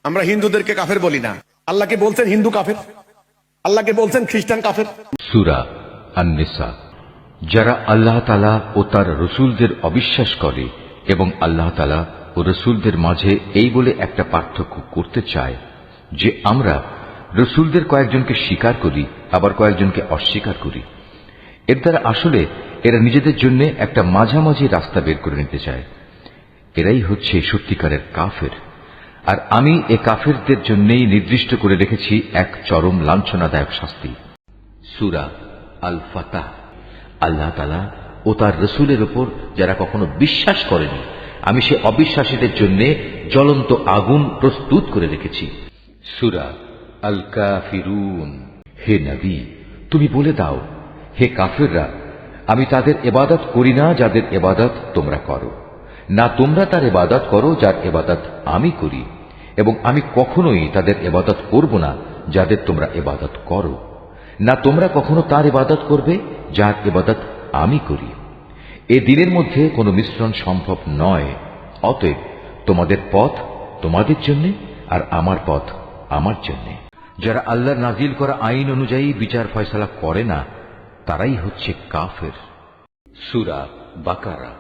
আমরা হিন্দুদেরকে কাফের বলি না। আল্লাহকে বলছেন হিন্দু কাফের, আল্লাহকে বলছেন খ্রিস্টান কাফের। সূরা আন-নিসা। যারা আল্লাহ তাআলা ও তার রসূলদের অবিশ্বাস করে এবং আল্লাহ তাআলা ও রসূলদের মাঝে এই বলে একটা পার্থক্য করতে চায় যে আমরা রসূলদের কয়েকজনকে স্বীকার করি আবার কয়েকজনকে অস্বীকার করি, এর দ্বারা আসলে এরা নিজেদের জন্য একটা মাঝামাঝি রাস্তা বের করে নিতে চায়। এরাই হচ্ছে সত্যিকারের কাফের। আর আমি এ কাফেরদের জন্যই নির্দিষ্ট করে রেখেছি এক চরম লাঞ্ছনাদায়ক শাস্তি। সূরা আল ফাতাহ। আল্লাহ তাআলা ও তার রসূলের উপর যারা কখনো বিশ্বাস করেনি, আমি সে অবিশ্বাসীদের জন্য জ্বলন্ত আগুন প্রস্তুত করে রেখেছি। সূরা আল কাফিরুন। হে নবী, তুমি বলে দাও, হে কাফেররা, আমি তাদের ইবাদত করি না যাদের ইবাদত তোমরা করো, না তোমরা তার ইবাদত করো যার ইবাদত আমি করি, এবং আমি কখনোই তাদের ইবাদত করব না যাদের তোমরা ইবাদত করো, না তোমরা কখনো তার ইবাদত করবে যার ইবাদত আমি করি। এ দিনের মধ্যে কোনো মিশ্রণ সম্ভব নয়। অতএব তোমাদের পথ তোমাদের জন্য আর আমার পথ আমার জন্য। যারা আল্লাহর নাজিল করা আইন অনুযায়ী বিচার ফয়সালা করে না, তারাই হচ্ছে কাফের। সূরা বাকারা।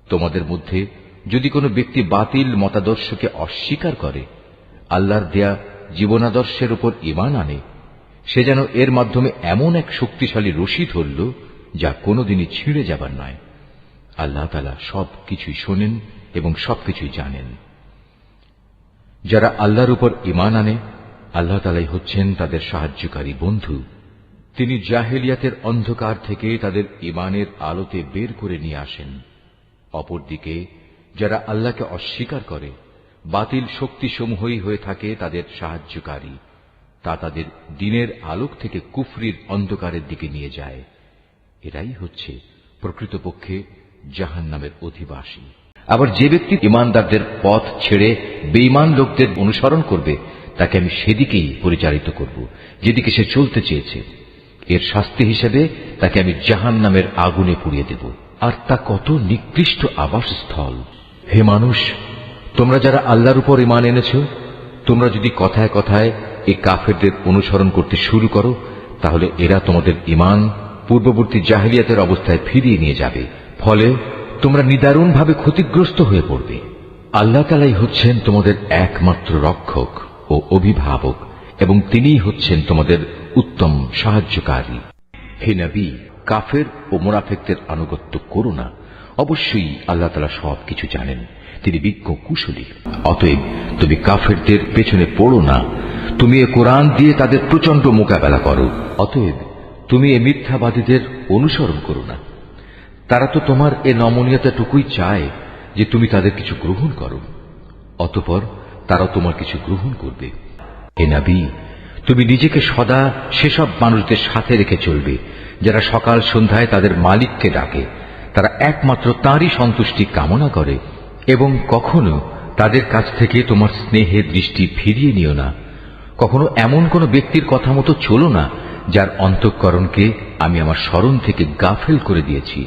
তোমাদের মধ্যে যদি কোনো ব্যক্তি বাতিল মতাদর্শকে অস্বীকার করে, আল্লাহর দেয়া জীবনাদর্শের উপর ঈমান আনে, সে যেন এর মাধ্যমে এমন এক শক্তিশালী রশি ধরল যা কোনোদিনই ছিঁড়ে যাবার নয়। আল্লাহ তাআলা সবকিছুই শোনেন এবং সবকিছুই জানেন। যারা আল্লাহর উপর ঈমান আনে, আল্লাহ তাআলাই হচ্ছেন তাদের সাহায্যকারী বন্ধু। তিনি জাহেলিয়াতের অন্ধকার থেকে তাদের ঈমানের আলোতে বের করে নিয়ে আসেন। অপরদিকে যারা আল্লাহকে অস্বীকার করে, বাতিল শক্তিসমূহই হয়ে থাকে তাদের সাহায্যকারী। তা তাদের দিনের আলোক থেকে কুফরির অন্ধকারের দিকে নিয়ে যায়। এরাই হচ্ছে প্রকৃতপক্ষে জাহান্নামের অধিবাসী। আবার যে ব্যক্তি ঈমানদারদের পথ ছেড়ে বেঈমান লোকদের অনুসরণ করবে, তাকে আমি সেদিকেই পরিচালিত করব যেদিকে সে চলতে চেয়েছে। এর শাস্তি হিসেবে তাকে আমি জাহান্নামের আগুনে পুড়িয়ে দেব, আর তা কত নিকৃষ্ট আবাসস্থল। হে মানুষ, তোমরা যারা আল্লাহর উপর ঈমান এনেছ, তোমরা যদি কথায় কথায় এই কাফেরদের অনুসরণ করতে শুরু করো, তাহলে এরা তোমাদের ঈমান পূর্ববর্তী জাহেলিয়াতের অবস্থায় ফিরিয়ে নিয়ে যাবে। ফলে তোমরা নিদারুণভাবে ক্ষতিগ্রস্ত হয়ে পড়বে। আল্লাহ তাআলাই হচ্ছেন তোমাদের একমাত্র রক্ষক ও অভিভাবক, এবং তিনিই হচ্ছেন তোমাদের উত্তম সাহায্যকারী। হে নবী, কাফের ও মুনাফিকদের আনুগত্য করো না। অবশ্যই আল্লাহ তাআলা সবকিছু জানেন, তিনি বিজ্ঞ কুশলী। অতএব তুমি কাফেরদের পেছনে পড়ো না, তুমি এ কোরআন দিয়ে তাদের প্রচন্ড মোকাবেলা করো। অতএব তুমি এ মিথ্যাবাদীদের অনুসরণ করো না। তারা তো তোমার এ নমনীয়তাটুকুই চায় যে তুমি তাদের কিছু গ্রহণ করো, অতঃপর তারা তোমার কিছু গ্রহণ করবে। হে নবী, তুমি নিজেকে সদা সেসব মানুষদের সাথে রেখে চলবে যারা সকাল সন্ধ্যায় তাদের মালিককে ডাকে, তারা একমাত্র তাঁরই সন্তুষ্টি কামনা করে, এবং কখনো তাদের কাছ থেকে তোমার স্নেহের দৃষ্টি ফিরিয়ে নিও না। কখনো এমন কোন ব্যক্তির কথা মতো চলো না যার অন্তঃকরণকে আমি আমার স্মরণ থেকে গাফেল করে দিয়েছি।